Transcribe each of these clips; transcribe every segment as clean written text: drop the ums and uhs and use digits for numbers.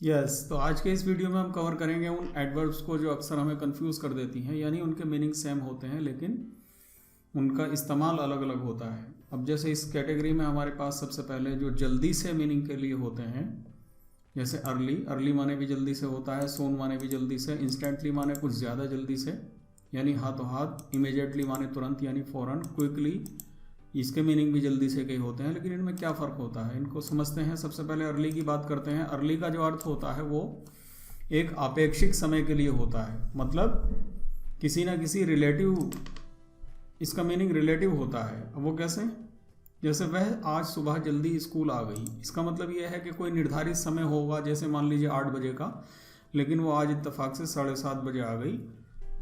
Yes तो आज के इस वीडियो में हम कवर करेंगे उन एडवर्ब्स को जो अक्सर हमें कंफ्यूज कर देती हैं, यानी उनके मीनिंग सेम होते हैं लेकिन उनका इस्तेमाल अलग अलग होता है। अब जैसे इस कैटेगरी में हमारे पास सबसे पहले जो जल्दी से मीनिंग के लिए होते हैं, जैसे अर्ली, अर्ली माने भी जल्दी से होता है, सोन माने भी जल्दी से, इंस्टेंटली माने कुछ ज़्यादा जल्दी से यानी हाथों हाथ, इमीडिएटली माने तुरंत यानी फ़ौरन, क्विकली इसके मीनिंग भी जल्दी से के होते हैं। लेकिन इनमें क्या फ़र्क होता है इनको समझते हैं। सबसे पहले अर्ली की बात करते हैं। अर्ली का जो अर्थ होता है वो एक अपेक्षित समय के लिए होता है, मतलब किसी ना किसी रिलेटिव, इसका मीनिंग रिलेटिव होता है। अब वो कैसे? जैसे वह आज सुबह जल्दी स्कूल आ गई, इसका मतलब यह है कि कोई निर्धारित समय होगा, जैसे मान लीजिए 8 बजे का, लेकिन वो आज इत्तेफाक से 7:30 बजे आ गई,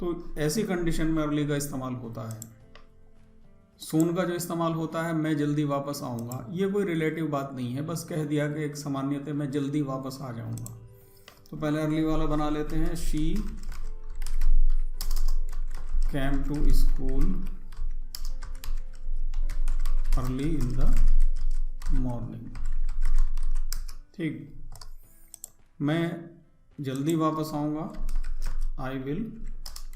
तो ऐसी कंडीशन में अर्ली का इस्तेमाल होता है। सून का जो इस्तेमाल होता है मैं जल्दी वापस आऊँगा, ये कोई रिलेटिव बात नहीं है, बस कह दिया कि एक सामान्यतः मैं जल्दी वापस आ जाऊँगा। तो पहले अर्ली वाला बना लेते हैं। She came to school early in the morning. ठीक, मैं जल्दी वापस आऊँगा,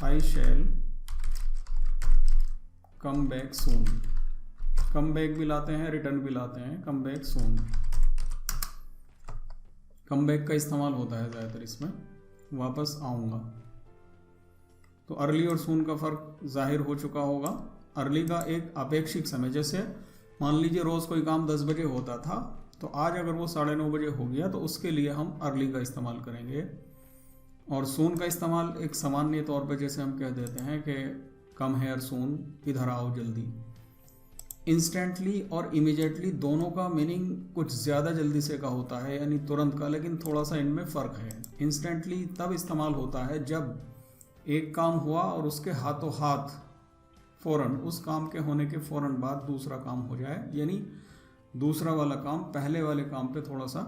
आई शैल come back soon. Come back भी लाते हैं, रिटर्न भी लाते हैं, come back soon. Come back का इस्तेमाल होता है ज़्यादातर इसमें, वापस आऊँगा। तो अर्ली और सून का फ़र्क जाहिर हो चुका होगा। अर्ली का एक अपेक्षित समय, जैसे मान लीजिए रोज़ कोई काम 10 बजे होता था, तो आज अगर वो 9:30 बजे हो गया तो उसके लिए हम अर्ली का इस्तेमाल करेंगे। और सून का इस्तेमाल एक सामान्य तौर पर जैसे हम कह देते हैं कि कम हेयर सून, इधर आओ जल्दी। इंस्टेंटली और इमीडिएटली दोनों का मीनिंग कुछ ज़्यादा जल्दी से का होता है, यानी तुरंत का, लेकिन थोड़ा सा इनमें फ़र्क है। इंस्टेंटली तब इस्तेमाल होता है जब एक काम हुआ और उसके हाथों हाथ फ़ौरन, उस काम के होने के फ़ौरन बाद दूसरा काम हो जाए, यानी दूसरा वाला काम पहले वाले काम पे थोड़ा सा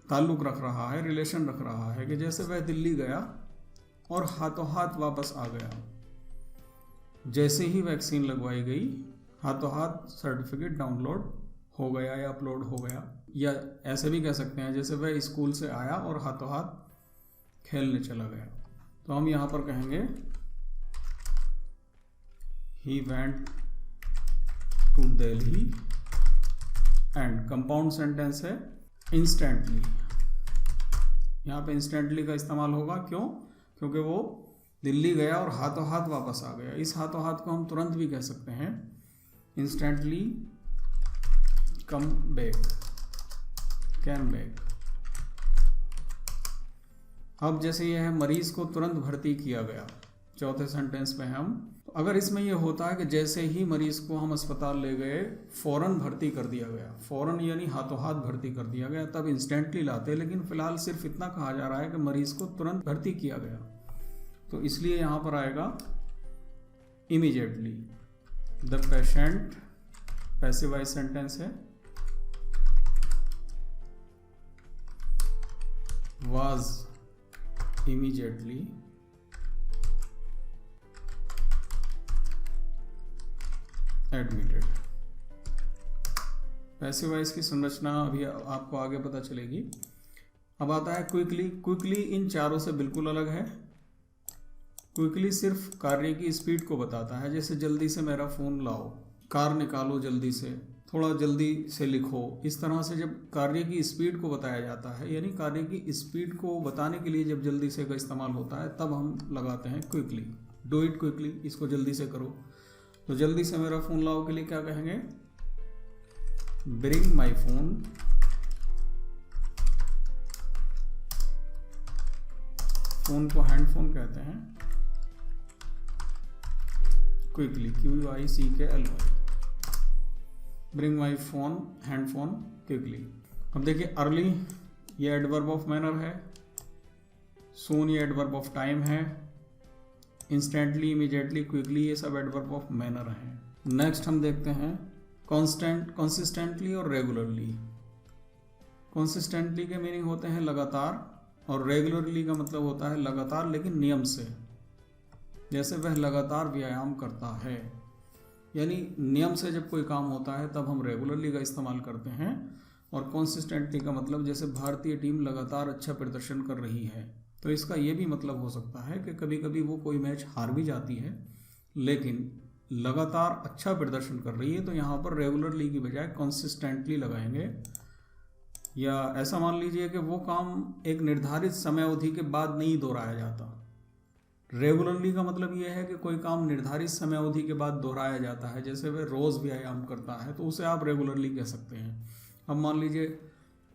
ताल्लुक़ रख रहा है, रिलेशन रख रहा है। कि जैसे वह दिल्ली गया और हाथों हाथ वापस आ गया, जैसे ही वैक्सीन लगवाई गई हाथों हाथ सर्टिफिकेट डाउनलोड हो गया या अपलोड हो गया। या ऐसे भी कह सकते हैं जैसे वह स्कूल से आया और हाथों हाथ खेलने चला गया। तो हम यहाँ पर कहेंगे he went to Delhi and compound sentence है इंस्टेंटली। यहाँ पे इंस्टेंटली का इस्तेमाल होगा, क्यों? क्योंकि वो दिल्ली गया और हाथों हाथ वापस आ गया। इस हाथों हाथ को हम तुरंत भी कह सकते हैं instantly come back, came back. अब जैसे यह है मरीज को तुरंत भर्ती किया गया, चौथे सेंटेंस में हम, तो अगर इसमें यह होता है कि जैसे ही मरीज को हम अस्पताल ले गए फ़ौरन भर्ती कर दिया गया, फ़ौरन यानी हाथों हाथ भर्ती कर दिया गया, तब इंस्टेंटली लाते। लेकिन फ़िलहाल सिर्फ इतना कहा जा रहा है कि मरीज़ को तुरंत भर्ती किया गया, तो इसलिए यहाँ पर आएगा immediately. The patient, passive voice sentence है, was immediately admitted. Passive voice की संरचना अभी आपको आगे पता चलेगी। अब आता है क्विकली। क्विकली इन चारों से बिल्कुल अलग है। क्विकली सिर्फ कार्य की स्पीड को बताता है, जैसे जल्दी से मेरा फ़ोन लाओ, कार निकालो जल्दी से, थोड़ा जल्दी से लिखो। इस तरह से जब कार्य की स्पीड को बताया जाता है, यानी कार्य की स्पीड को बताने के लिए जब जल्दी से का इस्तेमाल होता है, तब हम लगाते हैं क्विकली। डू इट क्विकली, इसको जल्दी से करो। तो जल्दी से मेरा फ़ोन लाओ के लिए क्या कहेंगे? ब्रिंग माई फोन फोन को हैंडफोन कहते हैं, quickly, QUICKLY। Bring my phone, handphone, quickly. अब देखिए अर्ली ये एडवर्ब ऑफ मैनर है, सून ये एडवर्ब ऑफ टाइम है, इंस्टेंटली, इमीडिएटली, क्विकली ये सब एडवर्ब ऑफ मैनर हैं। नेक्स्ट हम देखते हैं कंसिस्टेंटली और रेगुलरली। कंसिस्टेंटली के मीनिंग होते हैं लगातार, और रेगुलरली का मतलब होता है लगातार लेकिन नियम से। जैसे वह लगातार व्यायाम करता है, यानी नियम से जब कोई काम होता है तब हम रेगुलरली का इस्तेमाल करते हैं। और कंसिस्टेंटली का मतलब जैसे भारतीय टीम लगातार अच्छा प्रदर्शन कर रही है, तो इसका ये भी मतलब हो सकता है कि कभी कभी वो कोई मैच हार भी जाती है लेकिन लगातार अच्छा प्रदर्शन कर रही है, तो यहाँ पर रेगुलरली की बजाय कंसिस्टेंटली लगाएंगे। या ऐसा मान लीजिए कि वो काम एक निर्धारित समय अवधि के बाद नहीं दोहराया जाता। रेगुलरली का मतलब ये है कि कोई काम निर्धारित समय अवधि के बाद दोहराया जाता है, जैसे वह रोज़ व्यायाम करता है तो उसे आप रेगुलरली कह सकते हैं। अब मान लीजिए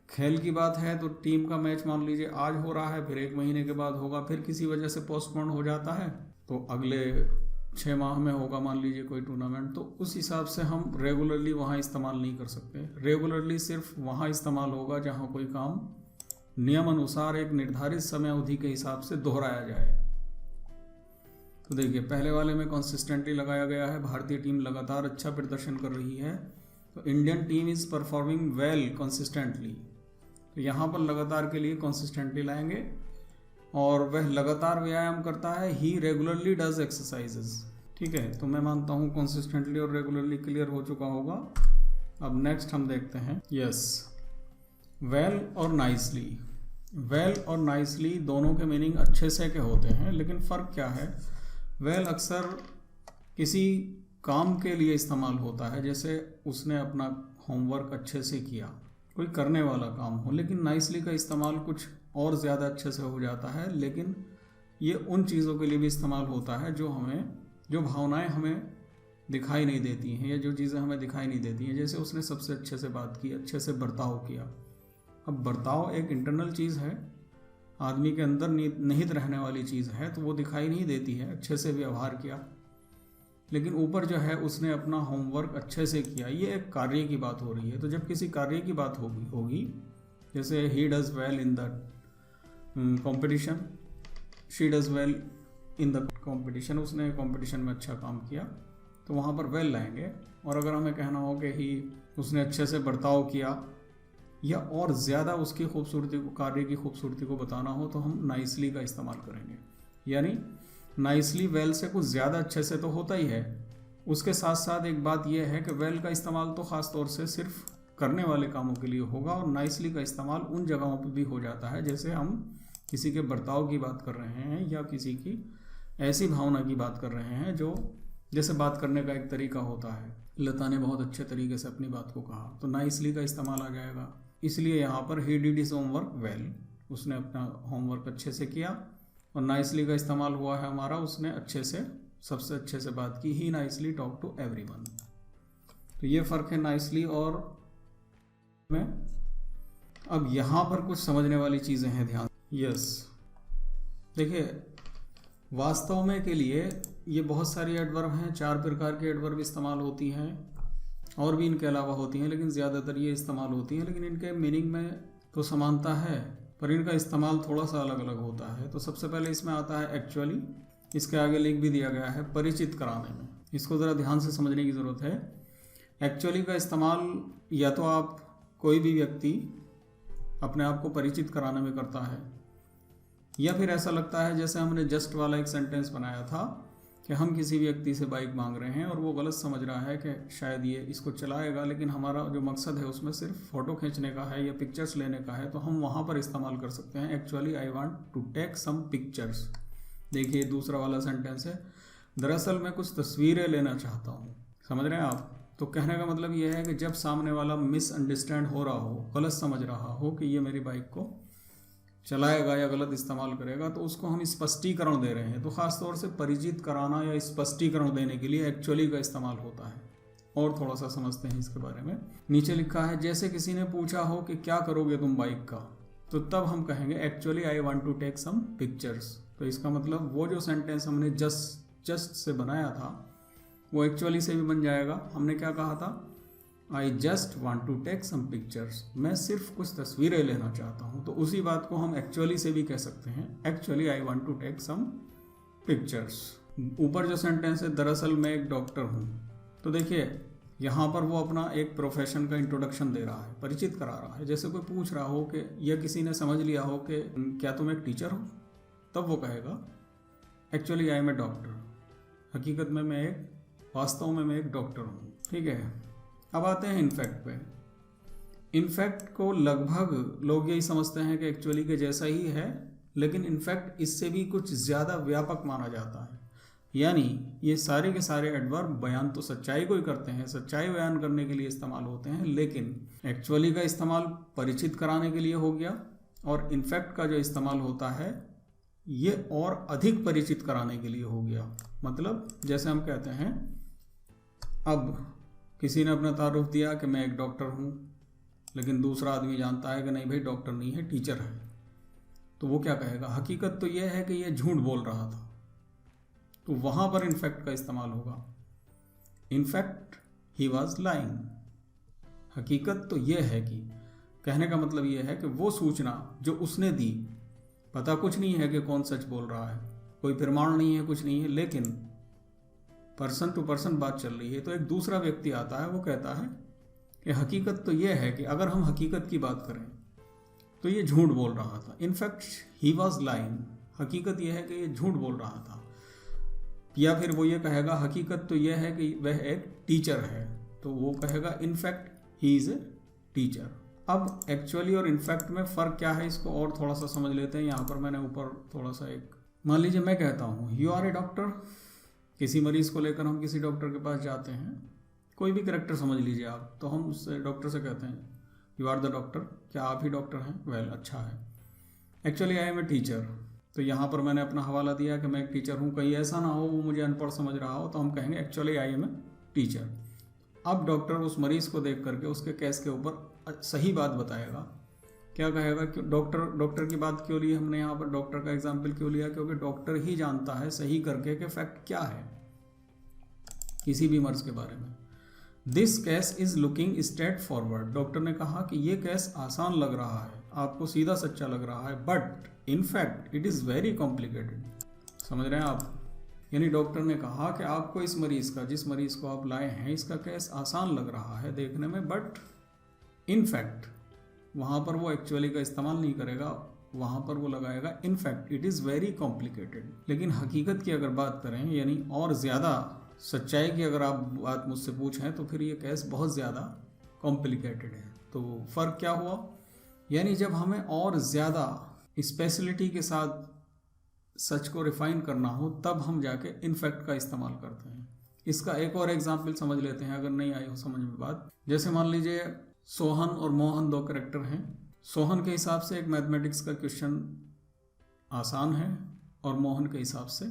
खेल की बात है तो टीम का मैच मान लीजिए आज हो रहा है, फिर 1 महीने के बाद होगा, फिर किसी वजह से पोस्टपोन हो जाता है तो अगले 6 माह में होगा मान लीजिए कोई टूर्नामेंट, तो उस हिसाब से हम रेगुलरली वहाँ इस्तेमाल नहीं कर सकते। रेगुलरली सिर्फ वहाँ इस्तेमाल होगा जहाँ कोई काम नियम अनुसार एक निर्धारित समय अवधि के हिसाब से दोहराया जाए। तो देखिए पहले वाले में कंसिस्टेंटली लगाया गया है, भारतीय टीम लगातार अच्छा प्रदर्शन कर रही है, तो Indian team is performing well consistently, तो यहाँ पर लगातार के लिए कंसिस्टेंटली लाएंगे। और वह लगातार व्यायाम करता है, ही रेगुलरली डज एक्सरसाइजेज। ठीक है, तो मैं मानता हूँ कंसिस्टेंटली और रेगुलरली क्लियर हो चुका होगा। अब नेक्स्ट हम देखते हैं यस, वेल और नाइसली। वेल और नाइसली दोनों के मीनिंग अच्छे से के होते हैं, लेकिन फ़र्क क्या है? वेल अक्सर किसी काम के लिए इस्तेमाल होता है, जैसे उसने अपना होमवर्क अच्छे से किया, कोई करने वाला काम हो। लेकिन नाइसली का इस्तेमाल कुछ और ज़्यादा अच्छे से हो जाता है, लेकिन ये उन चीज़ों के लिए भी इस्तेमाल होता है जो भावनाएं हमें दिखाई नहीं देती हैं या जो चीज़ें हमें दिखाई नहीं देती हैं। जैसे उसने सबसे अच्छे से बात की, अच्छे से बर्ताव किया। अब बर्ताव एक इंटरनल चीज़ है, आदमी के अंदर निहित रहने वाली चीज़ है, तो वो दिखाई नहीं देती है। अच्छे से व्यवहार किया, लेकिन ऊपर जो है उसने अपना होमवर्क अच्छे से किया, ये एक कार्य की बात हो रही है। तो जब किसी कार्य की बात होगी जैसे he does well in the competition, she does well in the competition, उसने कंपटीशन में अच्छा काम किया, तो वहाँ पर वेल लाएंगे। और अगर हमें कहना हो कि ही उसने अच्छे से बर्ताव किया या और ज़्यादा उसकी खूबसूरती को, कार्य की खूबसूरती को बताना हो, तो हम नाइसली का इस्तेमाल करेंगे। यानी नाइसली वेल से कुछ ज़्यादा अच्छे से तो होता ही है। उसके साथ साथ एक बात यह है कि वेल का इस्तेमाल तो ख़ास तौर से सिर्फ करने वाले कामों के लिए होगा, और नाइसली का इस्तेमाल उन जगहों पर भी हो जाता है जैसे हम किसी के बर्ताव की बात कर रहे हैं या किसी की ऐसी भावना की बात कर रहे हैं जो जैसे बात करने का एक तरीका होता है। लता ने बहुत अच्छे तरीके से अपनी बात को कहा, तो नाइसली का इस्तेमाल आ जाएगा। इसलिए यहाँ पर he did his homework well, उसने अपना होमवर्क अच्छे से किया। और नाइसली का इस्तेमाल हुआ है हमारा, उसने अच्छे से, सबसे अच्छे से बात की, ही नाइसली टॉक टू एवरीवन। तो ये फ़र्क है नाइसली और में। अब यहाँ पर कुछ समझने वाली चीज़ें हैं, ध्यान। यस, देखिए वास्तव में के लिए ये बहुत सारी एडवर्ब हैं, 4 प्रकार की एडवर्ब इस्तेमाल होती हैं, और भी इनके अलावा होती हैं, लेकिन ज़्यादातर ये इस्तेमाल होती हैं। लेकिन इनके मीनिंग में तो समानता है, पर इनका इस्तेमाल थोड़ा सा अलग अलग होता है। तो सबसे पहले इसमें आता है एक्चुअली, इसके आगे लिंक भी दिया गया है परिचित कराने में। इसको ज़रा ध्यान से समझने की ज़रूरत है। एक्चुअली का इस्तेमाल या तो आप कोई भी व्यक्ति अपने आप को परिचित कराने में करता है, या फिर ऐसा लगता है जैसे हमने जस्ट वाला एक सेंटेंस बनाया था कि हम किसी व्यक्ति से बाइक मांग रहे हैं और वो गलत समझ रहा है कि शायद ये इसको चलाएगा, लेकिन हमारा जो मकसद है उसमें सिर्फ फ़ोटो खींचने का है या पिक्चर्स लेने का है, तो हम वहाँ पर इस्तेमाल कर सकते हैं actually I want to take some pictures. देखिए दूसरा वाला सेंटेंस है, दरअसल मैं कुछ तस्वीरें लेना चाहता हूँ। समझ रहे हैं आप? तो कहने का मतलब ये है कि जब सामने वाला मिसअंडरस्टैंड हो रहा हो, गलत समझ रहा हो कि ये मेरी बाइक को चलाएगा या गलत इस्तेमाल करेगा, तो उसको हम स्पष्टीकरण दे रहे हैं। तो ख़ास तौर से परिचित कराना या स्पष्टीकरण देने के लिए एक्चुअली का इस्तेमाल होता है। और थोड़ा सा समझते हैं इसके बारे में। नीचे लिखा है, जैसे किसी ने पूछा हो कि क्या करोगे तुम बाइक का, तो तब हम कहेंगे actually I want to take some pictures. तो इसका मतलब वो जो सेंटेंस हमने जस्ट से बनाया था वो एक्चुअली से भी बन जाएगा। हमने क्या कहा था, I just want to take some pictures, मैं सिर्फ कुछ तस्वीरें लेना चाहता हूँ। तो उसी बात को हम एक्चुअली से भी कह सकते हैं, actually I want to take some pictures. ऊपर जो सेंटेंस है, दरअसल मैं एक डॉक्टर हूँ, तो देखिए यहाँ पर वो अपना एक प्रोफेशन का इंट्रोडक्शन दे रहा है, परिचित करा रहा है। जैसे कोई पूछ रहा हो कि या किसी ने समझ लिया हो कि क्या तुम एक टीचर हो, तब वो कहेगा actually I am a doctor, हकीकत में मैं वास्तव में मैं एक डॉक्टर हूँ। ठीक है, अब आते हैं इनफैक्ट पे। इनफैक्ट को लगभग लोग यही समझते हैं कि एक्चुअली के जैसा ही है, लेकिन इनफैक्ट इससे भी कुछ ज़्यादा व्यापक माना जाता है। यानी ये सारे के सारे एडवर्ब बयान तो सच्चाई को ही करते हैं, सच्चाई बयान करने के लिए इस्तेमाल होते हैं, लेकिन एक्चुअली का इस्तेमाल परिचित कराने के लिए हो गया, और इनफैक्ट का जो इस्तेमाल होता है ये और अधिक परिचित कराने के लिए हो गया। मतलब जैसे हम कहते हैं, अब किसी ने अपना तारुफ दिया कि मैं एक डॉक्टर हूँ, लेकिन दूसरा आदमी जानता है कि नहीं भाई डॉक्टर नहीं है, टीचर है, तो वो क्या कहेगा, हकीकत तो यह है कि ये झूठ बोल रहा था, तो वहाँ पर इनफैक्ट का इस्तेमाल होगा। In fact he was lying. हकीकत तो यह है कि, कहने का मतलब यह है कि वो सूचना जो उसने दी, पता कुछ नहीं है कि कौन सच बोल रहा है, कोई प्रमाण नहीं है, कुछ नहीं है, लेकिन पर्सन टू पर्सन बात चल रही है, तो एक दूसरा व्यक्ति आता है, वो कहता है कि हकीकत तो यह है कि अगर हम हकीकत की बात करें तो ये झूठ बोल रहा था। In fact he was lying. हकीकत यह है कि ये झूठ बोल रहा था। या फिर वो ये कहेगा हकीकत तो यह है कि वह एक टीचर है, तो वो कहेगा in fact he is a teacher. अब एक्चुअली और इनफैक्ट में फ़र्क क्या है, इसको और थोड़ा सा समझ लेते हैं। यहाँ पर मैंने ऊपर थोड़ा सा एक, मान लीजिए मैं कहता हूँ यू आर ए डॉक्टर। किसी मरीज़ को लेकर हम किसी डॉक्टर के पास जाते हैं, कोई भी करेक्टर समझ लीजिए आप, तो हम उस डॉक्टर से कहते हैं यू आर द डॉक्टर, क्या आप ही डॉक्टर हैं? वेल, अच्छा है। Actually I am a teacher. तो यहाँ पर मैंने अपना हवाला दिया कि मैं एक टीचर हूँ, कहीं ऐसा ना हो वो मुझे अनपढ़ समझ रहा हो, तो हम कहेंगे actually I am a teacher. अब डॉक्टर उस मरीज़ को देख करके उसके केस के ऊपर सही बात बताएगा। क्या कहेगा कि डॉक्टर की बात क्यों ली हमने यहाँ पर, डॉक्टर का एग्जाम्पल क्यों लिया? क्योंकि डॉक्टर ही जानता है सही करके कि फैक्ट क्या है किसी भी मर्ज के बारे में। This case is looking straight forward. Doctor ने कहा कि ये केस आसान लग रहा है, आपको सीधा सच्चा लग रहा है, but in fact it is very complicated. समझ रहे हैं आप? यानी डॉक्टर ने कहा कि आपको इस मरीज़ का, जिस मरीज़ को आप लाए हैं, इसका केस आसान लग रहा है देखने में, बट इन फैक्ट वहाँ पर वो एक्चुअली का इस्तेमाल नहीं करेगा, वहाँ पर वो लगाएगा in fact it is very complicated. लेकिन हकीकत की अगर बात करें, यानी और ज़्यादा सच्चाई की अगर आप बात मुझसे पूछें, तो फिर ये केस बहुत ज़्यादा कॉम्प्लिकेटेड है। तो फ़र्क क्या हुआ? यानी जब हमें और ज़्यादा स्पेशलिटी के साथ सच को रिफाइन करना हो, तब हम जाके इनफैक्ट का इस्तेमाल करते हैं। इसका एक और एग्जाम्पल समझ लेते हैं, अगर नहीं आई हो समझ में बात। जैसे मान लीजिए सोहन और मोहन दो कैरेक्टर हैं। सोहन के हिसाब से एक मैथमेटिक्स का क्वेश्चन आसान है, और मोहन के हिसाब से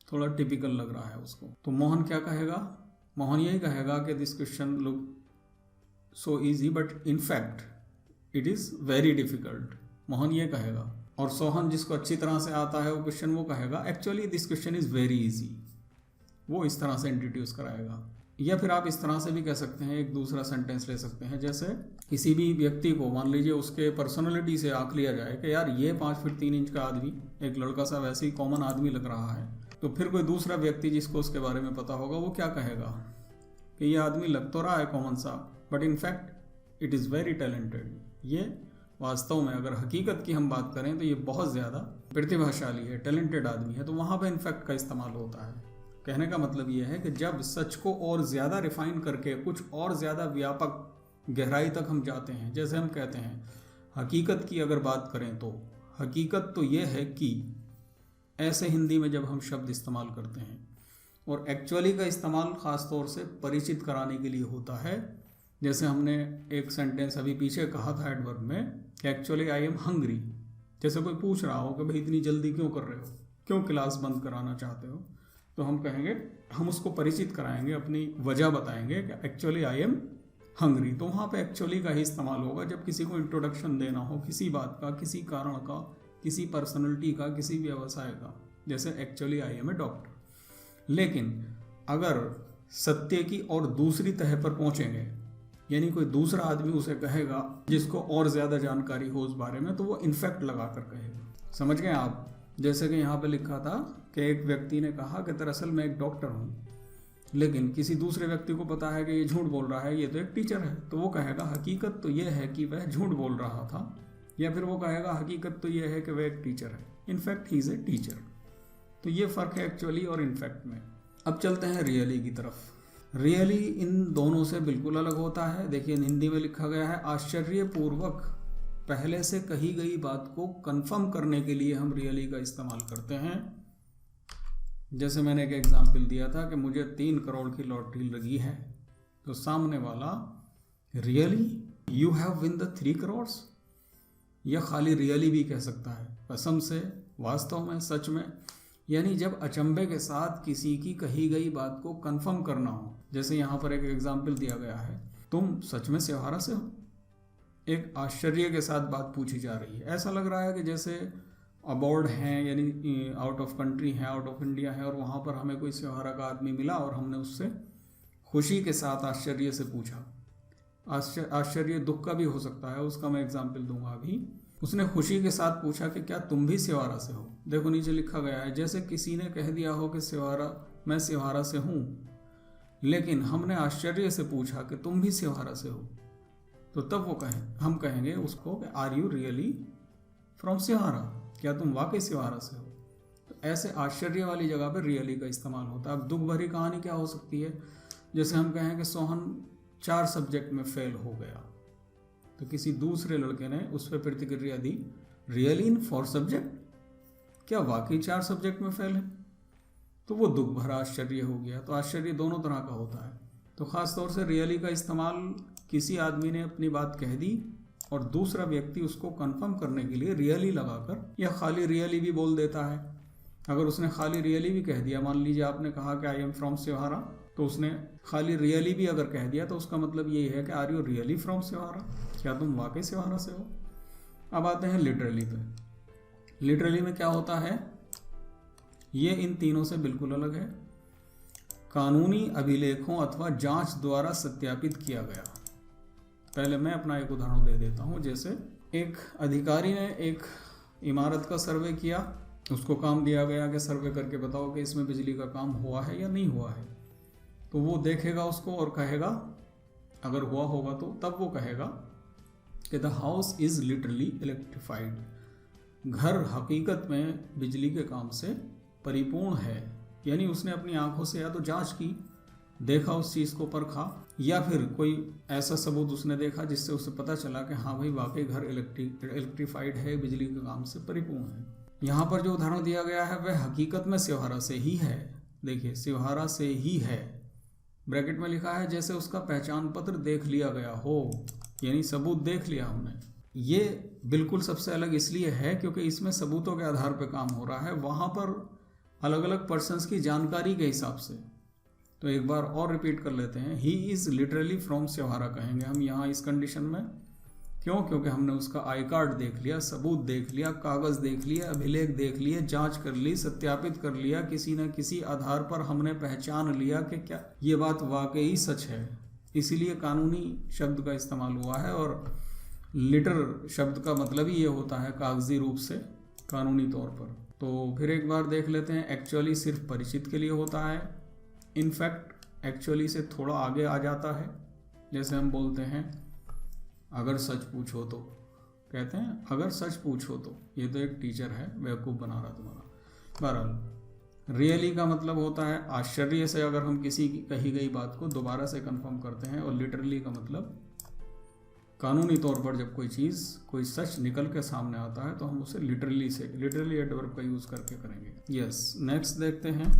थोड़ा टिपिकल लग रहा है उसको। तो मोहन क्या कहेगा? मोहन यही कहेगा कि this question look so easy but in fact it is very difficult. Mohan ये कहेगा। और सोहन, जिसको अच्छी तरह से आता है वो क्वेश्चन, वो कहेगा actually this question is very easy. वो इस तरह से इंट्रोड्यूस कराएगा। या फिर आप इस तरह से भी कह सकते हैं, एक दूसरा सेंटेंस ले सकते हैं। जैसे किसी भी व्यक्ति को, मान लीजिए उसके पर्सनैलिटी से आंक लिया जाए कि यार ये 5 फीट 3 इंच का आदमी, एक लड़का सा वैसे ही कॉमन आदमी लग रहा है, तो फिर कोई दूसरा व्यक्ति जिसको उसके बारे में पता होगा, वो क्या कहेगा कि ये आदमी लग तो रहा है कॉमन सा, but in fact it is very talented. ये वास्तव में अगर हकीकत की हम बात करें तो ये बहुत ज़्यादा प्रतिभाशाली है, टैलेंटेड आदमी है। तो वहाँ पे इनफैक्ट का इस्तेमाल होता है। कहने का मतलब ये है कि जब सच को और ज़्यादा रिफाइन करके कुछ और ज़्यादा व्यापक गहराई तक हम जाते हैं, जैसे हम कहते हैं हकीकत की अगर बात करें तो हकीकत तो ये है कि, ऐसे हिंदी में जब हम शब्द इस्तेमाल करते हैं, और एक्चुअली का इस्तेमाल ख़ास तौर से परिचित कराने के लिए होता है। जैसे हमने एक सेंटेंस अभी पीछे कहा था एडवर्ब में कि एक्चुअली आई एम हंग्री। जैसे कोई पूछ रहा हो कि भाई इतनी जल्दी क्यों कर रहे हो, क्यों क्लास बंद कराना चाहते हो, तो हम कहेंगे, हम उसको परिचित कराएंगे, अपनी वजह बताएंगे कि एक्चुअली आई एम हंग्री। तो वहाँ पे एक्चुअली का ही इस्तेमाल होगा जब किसी को इंट्रोडक्शन देना हो किसी बात का, किसी कारण का, किसी पर्सनैलिटी का, किसी व्यवसाय का। जैसे actually I am a doctor. लेकिन अगर सत्य की और दूसरी तह पर पहुँचेंगे, यानी कोई दूसरा आदमी उसे कहेगा जिसको और ज़्यादा जानकारी हो उस बारे में, तो वो इनफैक्ट लगा कर कहेगा। समझ गए आप? जैसे कि यहाँ पे लिखा था कि एक व्यक्ति ने कहा कि दरअसल मैं एक डॉक्टर हूँ, लेकिन किसी दूसरे व्यक्ति को पता है कि ये झूठ बोल रहा है, ये तो एक टीचर है। तो वो कहेगा हकीकत तो ये है कि वह झूठ बोल रहा था, या फिर वो कहेगा हकीकत तो ये है कि वह एक टीचर है, in fact he is a teacher. तो ये फ़र्क है एक्चुअली और इनफैक्ट में। अब चलते हैं रियली की तरफ। रियली इन दोनों से बिल्कुल अलग होता है। देखिए हिंदी में लिखा गया है आश्चर्यपूर्वक पहले से कही गई बात को कंफर्म करने के लिए हम रियली का इस्तेमाल करते हैं। जैसे मैंने एक एग्जाम्पल दिया था कि मुझे 3 करोड़ की लॉटरी लगी है, तो सामने वाला really you have win the 3 crore, या खाली रियली भी कह सकता है, कसम से, वास्तव में, सच में। यानी जब अचंभे के साथ किसी की कही गई बात को कंफर्म करना हो। जैसे यहाँ पर एक एग्जाम्पल दिया गया है, तुम सच में सिहारा से हो। एक आश्चर्य के साथ बात पूछी जा रही है। ऐसा लग रहा है कि जैसे अबॉर्ड हैं, यानी आउट ऑफ कंट्री है, आउट ऑफ इंडिया है, और वहाँ पर हमें कोई सिहारा का आदमी मिला और हमने उससे खुशी के साथ आश्चर्य से पूछा। आश्चर्य दुख का भी हो सकता है, उसका मैं एग्जाम्पल दूंगा अभी। उसने खुशी के साथ पूछा कि क्या तुम भी सिहारा से हो। देखो नीचे लिखा गया है, जैसे किसी ने कह दिया हो कि सिहारा, मैं सिहारा से हूँ, लेकिन हमने आश्चर्य से पूछा कि तुम भी सिहारा से हो, तो तब हम कहेंगे उसको कि are you really from Sahara, क्या तुम वाकई सिहारा से हो। तो ऐसे आश्चर्य वाली जगह पर रियली का इस्तेमाल होता है। अब दुख भरी कहानी क्या हो सकती है, जैसे हम कहें कि सोहन 4 सब्जेक्ट में फेल हो गया, तो किसी दूसरे लड़के ने उस पर प्रतिक्रिया दी, रियली इन 4 सब्जेक्ट, क्या वाकई 4 सब्जेक्ट में फेल है, तो वो दुख भरा आश्चर्य हो गया। तो आश्चर्य दोनों तरह का होता है। तो ख़ास तौर से रियली का इस्तेमाल किसी आदमी ने अपनी बात कह दी और दूसरा व्यक्ति उसको कंफर्म करने के लिए रियली लगाकर या खाली रियली भी बोल देता है। अगर उसने खाली रियली भी कह दिया, मान लीजिए आपने कहा कि आई एम फ्रॉम सिहारा, तो उसने खाली रियली भी अगर कह दिया तो उसका मतलब यही है कि are you really from Sahara, क्या तुम वाकई सिहारा से हो। अब आते हैं लिटरली पे। लिटरली में क्या होता है, ये इन तीनों से बिल्कुल अलग है। कानूनी अभिलेखों अथवा जांच द्वारा सत्यापित किया गया। पहले मैं अपना एक उदाहरण दे देता हूँ। जैसे एक अधिकारी ने एक इमारत का सर्वे किया, उसको काम दिया गया कि सर्वे करके बताओ कि इसमें बिजली का काम हुआ है या नहीं हुआ है। तो वो देखेगा उसको और कहेगा, अगर हुआ होगा तो तब वो कहेगा कि the house is literally electrified, घर हकीकत में बिजली के काम से परिपूर्ण है। यानी उसने अपनी आंखों से या तो जांच की, देखा, उस चीज़ को परखा, या फिर कोई ऐसा सबूत उसने देखा जिससे उसे पता चला कि हाँ भाई वाकई घर इलेक्ट्रीफाइड है, बिजली के काम से परिपूर्ण है। यहाँ पर जो उदाहरण दिया गया है वह हकीकत में सिहारा से ही है। देखिए सिहारा से ही है, ब्रैकेट में लिखा है जैसे उसका पहचान पत्र देख लिया गया हो, यानी सबूत देख लिया हमने। ये बिल्कुल सबसे अलग इसलिए है क्योंकि इसमें सबूतों के आधार पर काम हो रहा है, वहाँ पर अलग अलग पर्सन्स की जानकारी के हिसाब से। तो एक बार और रिपीट कर लेते हैं, he is literally from Sihara कहेंगे हम यहाँ इस कंडीशन में। क्यों? क्योंकि हमने उसका आई कार्ड देख लिया, सबूत देख लिया, कागज़ देख लिया, अभिलेख देख लिए, जांच कर ली, सत्यापित कर लिया, किसी न किसी आधार पर हमने पहचान लिया कि क्या ये बात वाकई सच है। इसीलिए कानूनी शब्द का इस्तेमाल हुआ है। और लिटर शब्द का मतलब ही ये होता है कागजी रूप से, कानूनी तौर पर। तो फिर एक बार देख लेते हैं, एक्चुअली सिर्फ परिचित के लिए होता है। इनफैक्ट एक्चुअली से थोड़ा आगे आ जाता है। जैसे हम बोलते हैं अगर सच पूछो तो, कहते हैं अगर सच पूछो तो। ये तो एक टीचर है बेवकूफ़ बना रहा तुम्हारा। बहरहाल रियली का मतलब होता है आश्चर्य से अगर हम किसी की कही गई बात को दोबारा से कंफर्म करते हैं, और लिटरली का मतलब कानूनी तौर पर जब कोई चीज़, कोई सच निकल के सामने आता है तो हम उसे लिटरली एडवर्ब का यूज़ करके करेंगे। यस, नेक्स्ट देखते हैं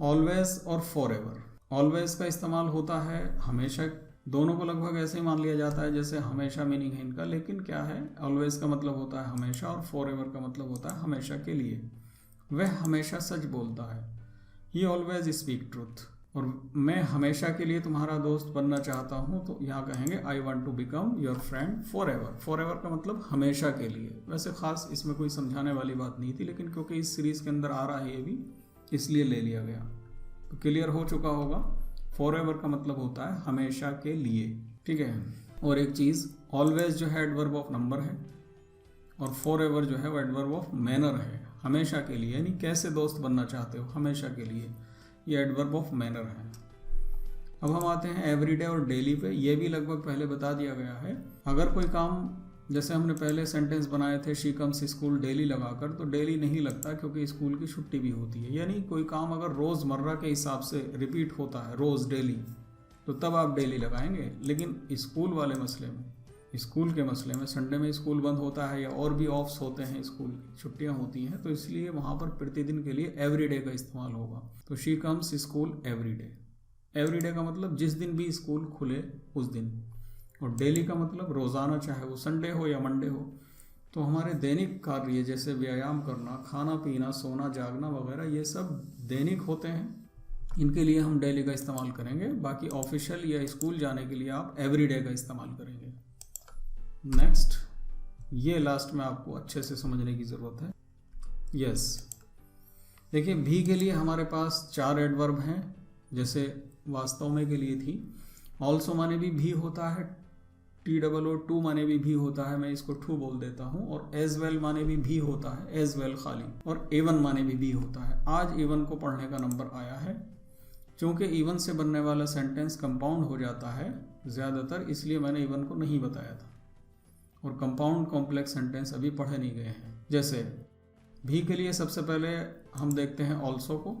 ऑलवेज और फॉरएवर। ऑलवेज का इस्तेमाल होता है हमेशा, दोनों को लगभग ऐसे ही मान लिया जाता है जैसे हमेशा मीनिंग है इनका, लेकिन क्या है, ऑलवेज का मतलब होता है हमेशा और फॉरएवर का मतलब होता है हमेशा के लिए। वह हमेशा सच बोलता है, ही ऑलवेज स्पीक ट्रूथ। और मैं हमेशा के लिए तुम्हारा दोस्त बनना चाहता हूँ, तो यहाँ कहेंगे I want to become your friend forever. Forever का मतलब हमेशा के लिए। वैसे खास इसमें कोई समझाने वाली बात नहीं थी, लेकिन क्योंकि इस सीरीज़ के अंदर आ रहा है ये भी, इसलिए ले लिया गया। तो क्लियर हो चुका होगा, फॉर एवर का मतलब होता है हमेशा के लिए, ठीक है। और एक चीज़, ऑलवेज जो है एडवर्ब ऑफ नंबर है, और फॉर एवर जो है वो एडवर्ब ऑफ मैनर है। हमेशा के लिए यानी कैसे दोस्त बनना चाहते हो, हमेशा के लिए, ये एडवर्ब ऑफ मैनर है। अब हम आते हैं एवरीडे और डेली पे। ये भी लगभग पहले बता दिया गया है। अगर कोई काम, जैसे हमने पहले सेंटेंस बनाए थे शी कम्स स्कूल डेली लगाकर, तो डेली नहीं लगता क्योंकि स्कूल की छुट्टी भी होती है। यानी कोई काम अगर रोज़मर्रा के हिसाब से रिपीट होता है, रोज़ डेली, तो तब आप डेली लगाएंगे। लेकिन स्कूल वाले मसले में, स्कूल के मसले में संडे में स्कूल बंद होता है या और भी ऑफ्स होते हैं, स्कूल की छुट्टियां होती हैं, तो इसलिए वहाँ पर प्रतिदिन के लिए एवरीडे का इस्तेमाल होगा। तो she comes school everyday. Everyday का मतलब जिस दिन भी स्कूल खुले उस दिन, और डेली का मतलब रोज़ाना, चाहे वो संडे हो या मंडे हो। तो हमारे दैनिक कार्य जैसे व्यायाम करना, खाना पीना, सोना जागना वगैरह, ये सब दैनिक होते हैं, इनके लिए हम डेली का इस्तेमाल करेंगे। बाकी ऑफिशियल या स्कूल जाने के लिए आप एवरीडे का इस्तेमाल करेंगे। नेक्स्ट, ये लास्ट में आपको अच्छे से समझने की ज़रूरत है। यस, देखिए भी के लिए हमारे पास 4 एडवर्ब हैं, जैसे वास्तव में के लिए थी। ऑल्सो माने भी होता है, TOO टू माने भी होता है, मैं इसको टू बोल देता हूँ। और एज वेल माने भी होता है, एज वेल खाली। और इवन माने भी होता है। आज इवन को पढ़ने का नंबर आया है, क्योंकि इवन से बनने वाला सेंटेंस कंपाउंड हो जाता है ज़्यादातर, इसलिए मैंने इवन को नहीं बताया था। और कंपाउंड कॉम्प्लेक्स सेंटेंस अभी पढ़े नहीं गए हैं। जैसे भी के लिए सबसे पहले हम देखते हैं ऑल्सो को।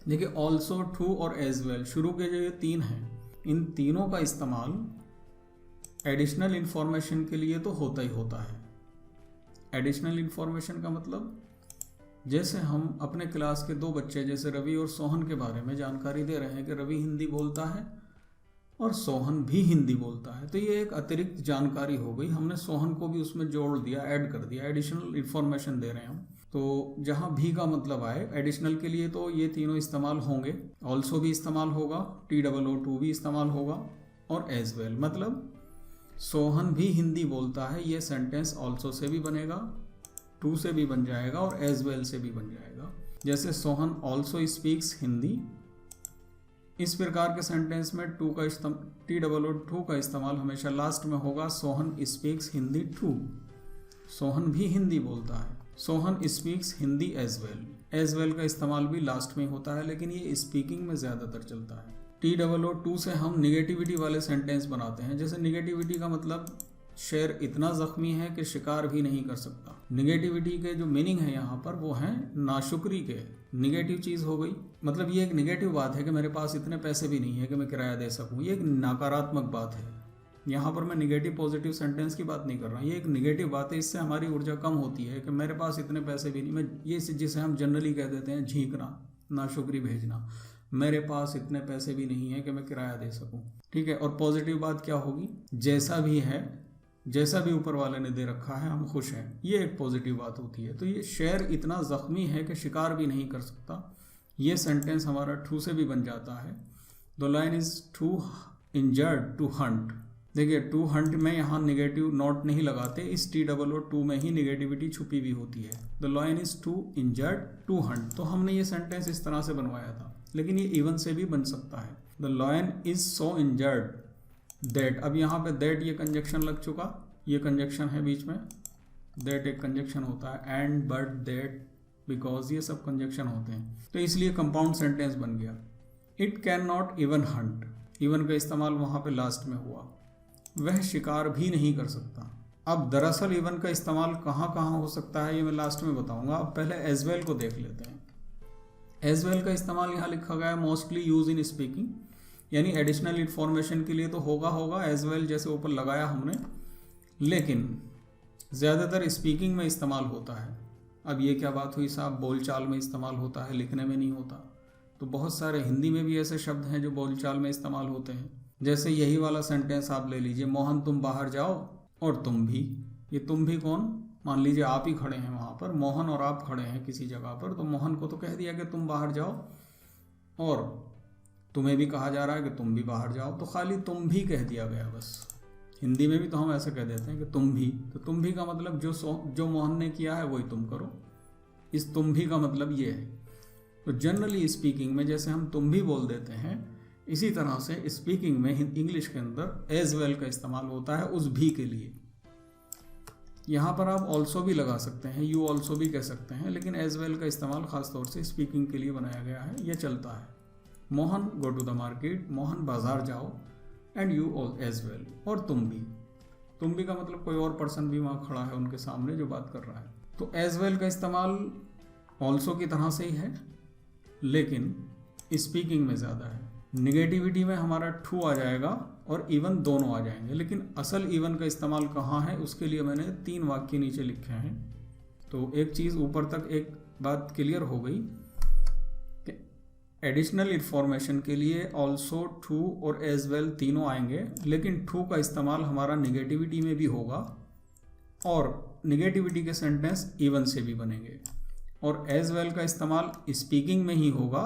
देखिए ऑल्सो, टू और एज वेल, शुरू के जो ये 3 हैं, इन तीनों का इस्तेमाल एडिशनल इंफॉर्मेशन के लिए तो होता ही होता है। एडिशनल इंफॉर्मेशन का मतलब, जैसे हम अपने क्लास के 2 बच्चे जैसे रवि और सोहन के बारे में जानकारी दे रहे हैं कि रवि हिंदी बोलता है और सोहन भी हिंदी बोलता है, तो ये एक अतिरिक्त जानकारी हो गई। हमने सोहन को भी उसमें जोड़ दिया, ऐड कर दिया, एडिशनल इंफॉर्मेशन दे रहे हैं हम। तो जहाँ भी का मतलब आए एडिशनल के लिए, तो ये तीनों इस्तेमाल होंगे। ऑल्सो भी इस्तेमाल होगा, TOO भी इस्तेमाल होगा, और एज वेल। मतलब सोहन भी हिंदी बोलता है, ये सेंटेंस ऑल्सो से भी बनेगा, टू से भी बन जाएगा, और एज वेल से भी बन जाएगा। जैसे सोहन ऑल्सो स्पीक्स हिंदी, इस प्रकार के सेंटेंस में TOO का इस्तेमाल हमेशा लास्ट में होगा। सोहन स्पीक्स हिंदी टू, सोहन भी हिंदी बोलता है। Sohan speaks Hindi as well, as well का इस्तेमाल भी लास्ट में होता है, लेकिन ये स्पीकिंग में ज़्यादातर चलता है। TOO से हम निगेटिविटी वाले सेंटेंस बनाते हैं। जैसे निगेटिविटी का मतलब, शेर इतना ज़ख्मी है कि शिकार भी नहीं कर सकता। निगेटिविटी के जो मीनिंग है यहाँ पर वो हैं नाशुक्री के। निगेटिव चीज़ हो गई, मतलब ये एक निगेटिव बात है कि मेरे पास इतने पैसे भी नहीं है कि मैं किराया दे सकूँ, ये एक नकारात्मक बात है। यहाँ पर मैं निगेटिव पॉजिटिव सेंटेंस की बात नहीं कर रहा, ये एक निगेटिव बात है। इससे हमारी ऊर्जा कम होती है कि मेरे पास इतने पैसे भी नहीं, मैं ये जिसे हम जनरली कह देते हैं झींकना, नाशुक्री भेजना, मेरे पास इतने पैसे भी नहीं है कि मैं किराया दे सकूं। ठीक है। और पॉजिटिव बात क्या होगी, जैसा भी है, जैसा भी ऊपर वाले ने दे रखा है हम खुश हैं, ये एक पॉजिटिव बात होती है। तो ये शेर इतना ज़ख्मी है कि शिकार भी नहीं कर सकता, ये सेंटेंस हमारा टू से भी बन जाता है। The lion is too injured to hunt. देखिए टू हंट में यहाँ निगेटिव नोट नहीं लगाते, इस TOO में ही निगेटिविटी छुपी भी होती है। The lion is too injured to hunt. तो हमने ये सेंटेंस इस तरह से बनवाया था, लेकिन ये इवन से भी बन सकता है। The lion is so injured that. अब यहाँ पे दैट ये कंजक्शन लग चुका, ये कंजक्शन है बीच में, दैट एक कंजक्शन होता है, एंड बट दैट बिकॉज, ये सब कंजक्शन होते हैं, तो इसलिए कंपाउंड सेंटेंस बन गया। It can not even Hunt, even का इस्तेमाल वहाँ पे लास्ट में हुआ, वह शिकार भी नहीं कर सकता। अब दरअसल इवन का इस्तेमाल कहाँ कहाँ हो सकता है ये मैं लास्ट में बताऊंगा। अब पहले एज वेल को देख लेते हैं। एज वेल का इस्तेमाल यहाँ लिखा गया है मोस्टली यूज इन स्पीकिंग, यानी एडिशनल इन्फॉर्मेशन के लिए तो होगा एज वेल जैसे ऊपर लगाया हमने, लेकिन ज़्यादातर स्पीकिंग में इस्तेमाल होता है। अब ये क्या बात हुई साहब, बोलचाल में इस्तेमाल होता है, लिखने में नहीं होता। तो बहुत सारे हिंदी में भी ऐसे शब्द हैं जो बोलचाल में इस्तेमाल होते हैं। जैसे यही वाला सेंटेंस आप ले लीजिए, मोहन तुम बाहर जाओ और तुम भी। ये तुम भी कौन, मान लीजिए आप ही खड़े हैं वहाँ पर, मोहन और आप खड़े हैं किसी जगह पर, तो मोहन को तो कह दिया कि तुम बाहर जाओ, और तुम्हें भी कहा जा रहा है कि तुम भी बाहर जाओ, तो खाली तुम भी कह दिया गया बस। हिंदी में भी तो हम ऐसे कह देते हैं कि तुम भी, तो तुम भी का मतलब जो मोहन ने किया है वही तुम करो, इस तुम भी का मतलब ये है। तो जनरली स्पीकिंग में जैसे हम तुम भी बोल देते हैं, इसी तरह से स्पीकिंग में इंग्लिश के अंदर एज वेल का इस्तेमाल होता है उस भी के लिए। यहाँ पर आप ऑल्सो भी लगा सकते हैं, यू ऑल्सो भी कह सकते हैं, लेकिन एज वेल का इस्तेमाल खासतौर से स्पीकिंग के लिए बनाया गया है, यह चलता है। Mohan go to the market, Mohan बाजार जाओ, and you all as well, और तुम भी का मतलब कोई और पर्सन भी वहाँ खड़ा है उनके सामने जो बात कर रहा है। तो एज वेल का इस्तेमाल ऑल्सो की तरह से ही है, लेकिन स्पीकिंग में ज़्यादा है। निगेटिविटी में हमारा टू आ जाएगा और इवन दोनों आ जाएंगे। लेकिन असल इवन का इस्तेमाल कहाँ है, उसके लिए मैंने 3 वाक्य नीचे लिखे हैं। तो एक चीज़ ऊपर तक एक बात क्लियर हो गई कि एडिशनल इन्फॉर्मेशन के लिए ऑल्सो, टू और एज वेल तीनों आएंगे, लेकिन टू का इस्तेमाल हमारा निगेटिविटी में भी होगा और निगेटिविटी के सेंटेंस इवन से भी बनेंगे, और एज वेल का इस्तेमाल स्पीकिंग में ही होगा,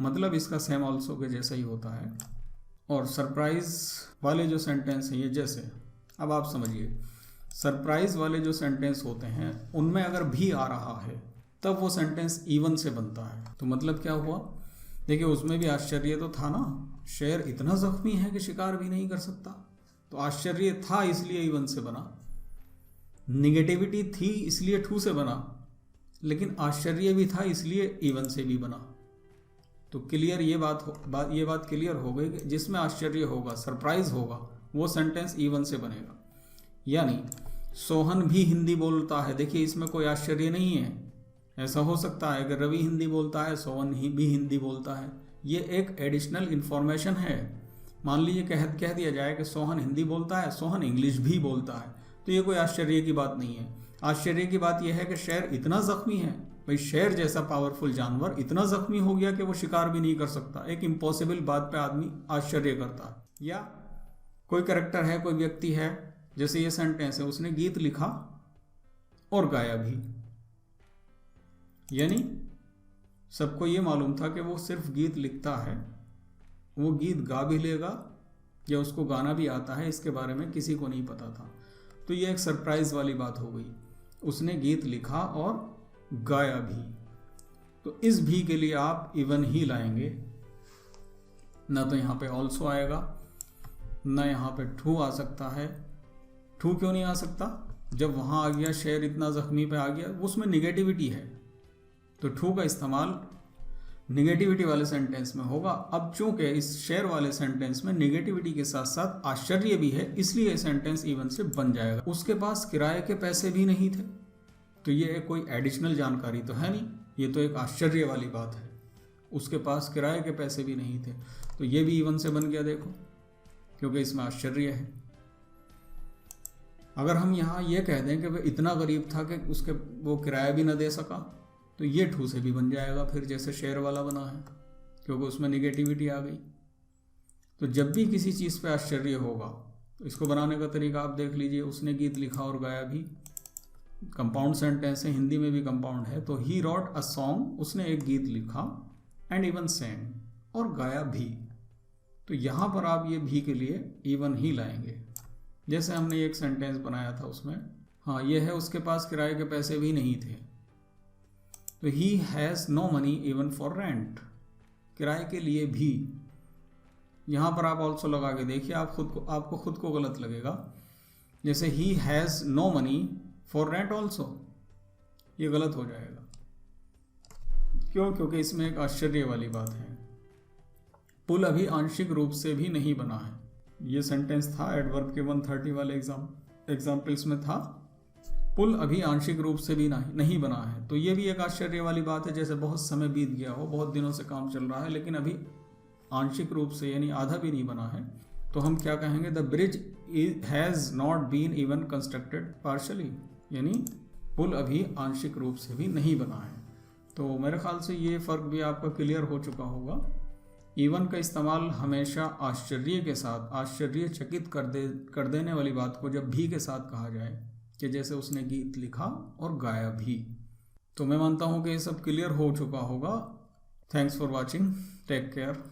मतलब इसका सेम ऑल्सो के जैसा ही होता है। और सरप्राइज वाले जो सेंटेंस हैं ये जैसे, अब आप समझिए, सरप्राइज वाले जो सेंटेंस होते हैं उनमें अगर भी आ रहा है तब वो सेंटेंस इवन से बनता है। तो मतलब क्या हुआ, देखिए उसमें भी आश्चर्य तो था ना, शेर इतना जख्मी है कि शिकार भी नहीं कर सकता, तो आश्चर्य था इसलिए इवन से बना, निगेटिविटी थी इसलिए टू से बना, लेकिन आश्चर्य भी था इसलिए इवन से भी बना। तो क्लियर ये बात क्लियर हो गई कि जिसमें आश्चर्य होगा, सरप्राइज होगा, वो सेंटेंस इवन से बनेगा। यानी सोहन भी हिंदी बोलता है, देखिए इसमें कोई आश्चर्य नहीं है। ऐसा हो सकता है कि रवि हिंदी बोलता है, सोहन भी हिंदी बोलता है, ये एक एडिशनल इन्फॉर्मेशन है। मान लीजिए कह दिया जाए कि सोहन हिंदी बोलता है, सोहन इंग्लिश भी बोलता है, तो ये कोई आश्चर्य की बात नहीं है। आश्चर्य की बात यह है कि शेर इतना जख्मी है, भाई शेर जैसा पावरफुल जानवर इतना जख्मी हो गया कि वो शिकार भी नहीं कर सकता, एक इम्पॉसिबल बात पे आदमी आश्चर्य करता है। या कोई कैरेक्टर है, कोई व्यक्ति है, जैसे ये सेंटेंस है, उसने गीत लिखा और गाया भी, यानी सबको ये मालूम था कि वो सिर्फ गीत लिखता है, वो गीत गा भी लेगा या उसको गाना भी आता है, इसके बारे में किसी को नहीं पता था। तो ये एक सरप्राइज वाली बात हो गई, उसने गीत लिखा और गाया भी। तो इस भी के लिए आप इवन ही लाएंगे, ना तो यहाँ पे ऑल्सो आएगा, ना यहाँ पे टू आ सकता है। टू क्यों नहीं आ सकता, जब वहाँ आ गया शेर इतना जख्मी पे आ गया, उसमें निगेटिविटी है, तो टू का इस्तेमाल निगेटिविटी वाले सेंटेंस में होगा। अब चूंकि इस शेर वाले सेंटेंस में निगेटिविटी के साथ साथ आश्चर्य भी है, इसलिए सेंटेंस इवन से बन जाएगा। उसके पास किराए के पैसे भी नहीं थे, तो ये कोई एडिशनल जानकारी तो है नहीं, ये तो एक आश्चर्य वाली बात है। उसके पास किराए के पैसे भी नहीं थे, तो ये भी इवन से बन गया, देखो, क्योंकि इसमें आश्चर्य है। अगर हम यहाँ ये कह दें कि वह इतना गरीब था कि उसके वो किराया भी ना दे सका, तो ये टू से भी बन जाएगा फिर, जैसे शेर वाला बना है, क्योंकि उसमें निगेटिविटी आ गई। तो जब भी किसी चीज़ पे आश्चर्य होगा, तो इसको बनाने का तरीका आप देख लीजिए। उसने गीत लिखा और गाया भी, कंपाउंड सेंटेंस है, हिंदी में भी कंपाउंड है, तो ही रॉट अ सॉन्ग, उसने एक गीत लिखा, एंड इवन सैंग, और गाया भी। तो यहाँ पर आप ये भी के लिए इवन ही लाएंगे। जैसे हमने एक सेंटेंस बनाया था उसमें, हाँ ये है, उसके पास किराए के पैसे भी नहीं थे, तो he has no money even for rent, किराए के लिए भी। यहाँ पर आप ऑल्सो लगा के देखिए, आपको खुद को गलत लगेगा। जैसे he has no money for rent also, ये गलत हो जाएगा। क्यों, क्योंकि इसमें एक आश्चर्य वाली बात है। पुल अभी आंशिक रूप से भी नहीं बना है, ये सेंटेंस था एडवर्ब के 130 वाले एग्जाम्पल्स में था, पुल अभी आंशिक रूप से भी नहीं बना है। तो ये भी एक आश्चर्य वाली बात है, जैसे बहुत समय बीत गया हो, बहुत दिनों से काम चल रहा है, लेकिन अभी आंशिक रूप से यानी आधा भी नहीं बना है। तो हम क्या कहेंगे, the bridge has not been even constructed partially, यानी पुल अभी आंशिक रूप से भी नहीं बना है। तो मेरे ख्याल से ये फ़र्क भी आपका क्लियर हो चुका होगा। इवन का इस्तेमाल हमेशा आश्चर्य के साथ, आश्चर्यचकित कर देने वाली बात को जब भी के साथ कहा जाए, कि जैसे उसने गीत लिखा और गाया भी। तो मैं मानता हूँ कि ये सब क्लियर हो चुका होगा। Thanks for watching, take care.